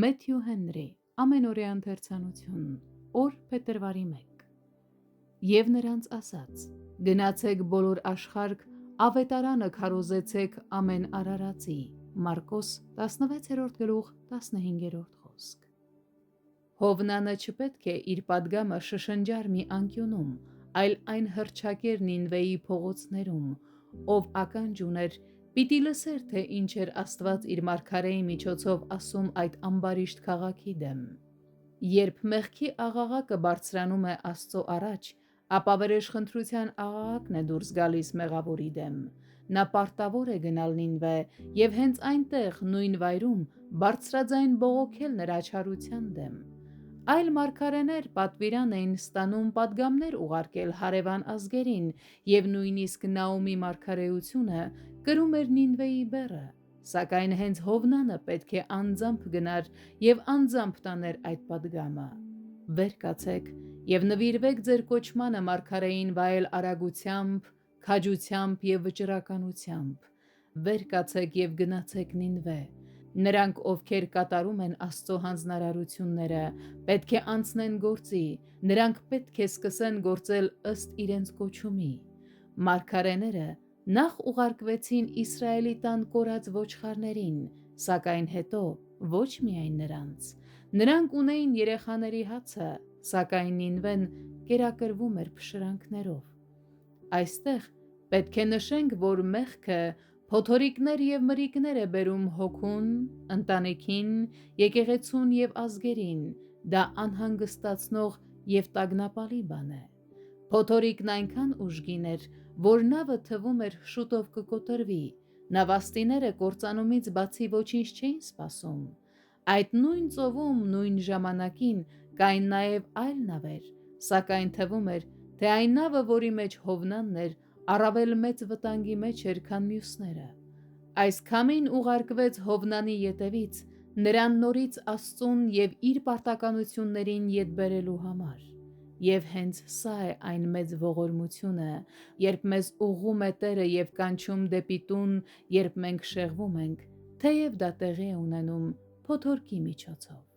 Մեթյու Հենրի, ամենօրյա ընթերցանություն, օր փետրվարի 1։ Եվ նրանց ասաց. գնացեք բոլոր աշխարհ, ավետարանը քարոզեցեք ամեն արարածի։ Մարկոս 16-րդ գլուխ 15-րդ խոսք։ Հովնանը չպետք է իր պատգամը շշնջար մի անկյունում, այլ այն հռչակեր Նինվեի փողոցներում, ով ականջ ուներ, պիտի լսեր, թե ինչ էր Աստված իր մարգարեի միջոցով ասում այդ ամբարիշտ քաղաքի դեմ։ Երբ մեղքի աղաղակը բարձրանում է Աստծո առաջ, ապա վրեժխնդրության աղաղակն է դուրս գալիս մեղավորի դեմ։ Նա պարտավոր է գնալ Նինվե եւ հենց այնտեղ, նույն վայրում, բարձրաձայն բողոքել նրա չարության դեմ։ Այլ մարգարեներ պատվիրան էին ստանում պատգամներ ուղարկել հարևան ազգերին, եւ նույնիսկ Նաոմի մարգարեությունը կրում էր Նինվեի բեռը, սակայն հենց Հովնանը պետք է անձամբ գնար եւ անձամբ տաներ այդ պատգամը։ Վեր կացեք եւ նվիրվեք ձեր կոչմանը մարգարեին վայել արագությամբ, քաջությամբ եւ վճռականությամբ։ Վեր կացեք եւ գնացեք Նինվե։ Նրանք, ովքեր կատարում են Աստծո հանձնարարությունները, պետք է անցնեն գործի, նրանք պետք է սկսեն գործել ըստ իրենց կոչումի։ Մարգարեները նախ ուղարկվեցին Իսրայելի տան կորած ոչխարներին, սակայն հետո ոչ միայն նրանց։ Նրանք ունեին երեխաների հացը, սակայն Նինվեն կերակրվում էր փշրանքներով։ Այստեղ պետք է նշենք, որ մեղքը փոթորիկներ եւ մրրիկներ է բերում հոգուն, ընտանիքին, եկեղեցուն եւ ազգերին, դա անհանգստացնող եւ տագնապալի բան է։ Փոթորիկն այնքան ուժգին էր, որ նավը թվում էր շուտով կկոտրվի, նավաստիները կործանումից բացի ոչինչ չէին սպասում։ Այդ նույն ծովում, նույն ժամանակին կային նաեւ այլ նավեր, սակայն թվում էր, թե այն նավը, որի մեջ Հովնանն էր, առավել մեծ վտանգի մեջ էր, քան մյուսները։ Այս քամին ուղարկվեց Հովնանի ետևից, նրան նորից Աստծուն եւ իր պարտականություններին ետ բերելու համար։ Եվ հենց սա է այն մեծ ողորմությունը, երբ մեզ ուղղում է Տերը եւ կանչում դեպի տուն, երբ մենք շեղվում ենք, թեև դա տեղի է ունենում փոթորկի միջոցով։